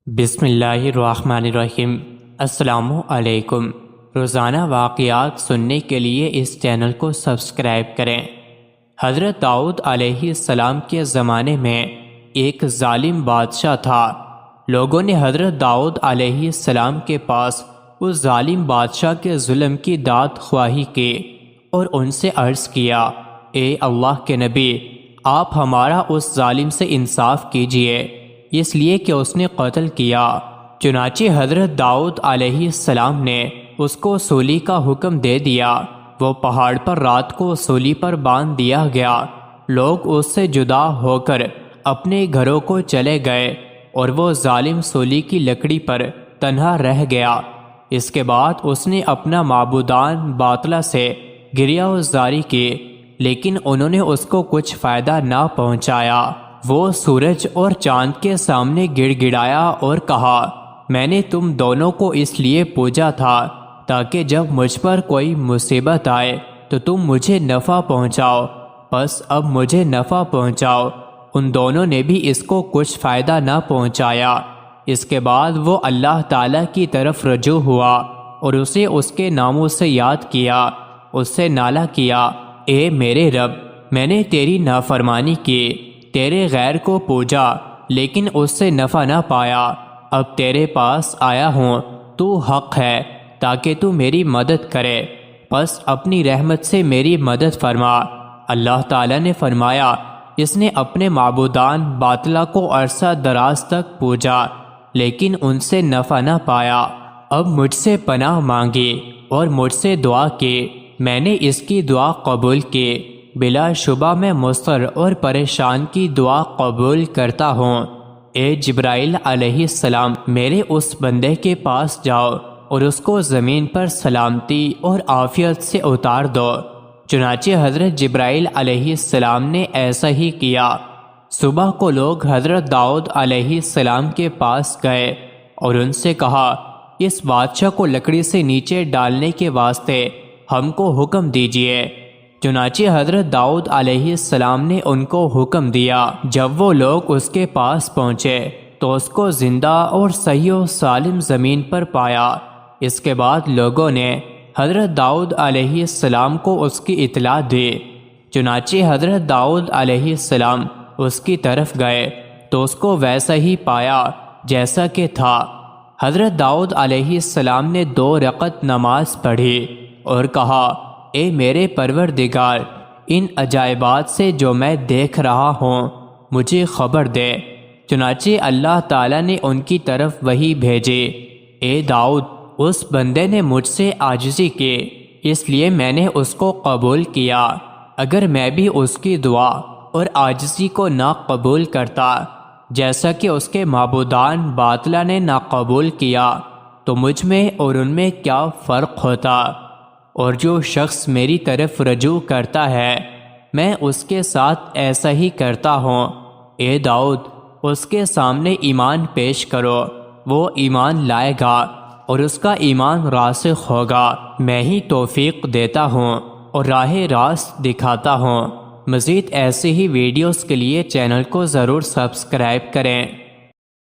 بسم اللہ الرحمن الرحیم۔ السلام علیکم۔ روزانہ واقعات سننے کے لیے اس چینل کو سبسکرائب کریں۔ حضرت داؤد علیہ السلام کے زمانے میں ایک ظالم بادشاہ تھا۔ لوگوں نے حضرت داؤد علیہ السلام کے پاس اس ظالم بادشاہ کے ظلم کی داد خواہی کی اور ان سے عرض کیا، اے اللہ کے نبی، آپ ہمارا اس ظالم سے انصاف کیجئے، اس لیے کہ اس نے قتل کیا۔ چنانچہ حضرت داؤد علیہ السلام نے اس کو سولی کا حکم دے دیا۔ وہ پہاڑ پر رات کو سولی پر باندھ دیا گیا۔ لوگ اس سے جدا ہو کر اپنے گھروں کو چلے گئے اور وہ ظالم سولی کی لکڑی پر تنہا رہ گیا۔ اس کے بعد اس نے اپنا معبودان باطلہ سے گریہ زاری کی، لیکن انہوں نے اس کو کچھ فائدہ نہ پہنچایا۔ وہ سورج اور چاند کے سامنے گڑ گڑایا اور کہا، میں نے تم دونوں کو اس لیے پوجا تھا تاکہ جب مجھ پر کوئی مصیبت آئے تو تم مجھے نفع پہنچاؤ، بس اب مجھے نفع پہنچاؤ۔ ان دونوں نے بھی اس کو کچھ فائدہ نہ پہنچایا۔ اس کے بعد وہ اللہ تعالیٰ کی طرف رجوع ہوا اور اسے اس کے ناموں سے یاد کیا، اس سے نالہ کیا، اے میرے رب، میں نے تیری نافرمانی کی، تیرے غیر کو پوجا، لیکن اس سے نفع نہ پایا۔ اب تیرے پاس آیا ہوں، تو حق ہے تاکہ تو میری مدد کرے، بس اپنی رحمت سے میری مدد فرما۔ اللہ تعالیٰ نے فرمایا، اس نے اپنے معبودان باطلہ کو عرصہ دراز تک پوجا، لیکن ان سے نفع نہ پایا۔ اب مجھ سے پناہ مانگی اور مجھ سے دعا کی، میں نے اس کی دعا قبول کی۔ بلا شبہ میں مضطر اور پریشان کی دعا قبول کرتا ہوں۔ اے جبرائیل علیہ السلام، میرے اس بندے کے پاس جاؤ اور اس کو زمین پر سلامتی اور عافیت سے اتار دو۔ چنانچہ حضرت جبرائیل علیہ السلام نے ایسا ہی کیا۔ صبح کو لوگ حضرت داؤد علیہ السلام کے پاس گئے اور ان سے کہا، اس بادشاہ کو لکڑی سے نیچے ڈالنے کے واسطے ہم کو حکم دیجیے۔ چنانچہ حضرت داؤد علیہ السلام نے ان کو حکم دیا۔ جب وہ لوگ اس کے پاس پہنچے تو اس کو زندہ اور صحیح و سالم زمین پر پایا۔ اس کے بعد لوگوں نے حضرت داؤد علیہ السلام کو اس کی اطلاع دی۔ چنانچہ حضرت داؤد علیہ السلام اس کی طرف گئے تو اس کو ویسا ہی پایا جیسا کہ تھا۔ حضرت داؤد علیہ السلام نے 2 رکعت نماز پڑھی اور کہا، اے میرے پروردگار، ان عجائبات سے جو میں دیکھ رہا ہوں مجھے خبر دے۔ چنانچہ اللہ تعالیٰ نے ان کی طرف وحی بھیجی، اے داؤد، اس بندے نے مجھ سے عاجزی کی، اس لیے میں نے اس کو قبول کیا۔ اگر میں بھی اس کی دعا اور عاجزی کو نہ قبول کرتا، جیسا کہ اس کے معبودان باطلہ نے نہ قبول کیا، تو مجھ میں اور ان میں کیا فرق ہوتا؟ اور جو شخص میری طرف رجوع کرتا ہے میں اس کے ساتھ ایسا ہی کرتا ہوں۔ اے داؤد، اس کے سامنے ایمان پیش کرو، وہ ایمان لائے گا اور اس کا ایمان راسخ ہوگا۔ میں ہی توفیق دیتا ہوں اور راہ راست دکھاتا ہوں۔ مزید ایسے ہی ویڈیوز کے لیے چینل کو ضرور سبسکرائب کریں۔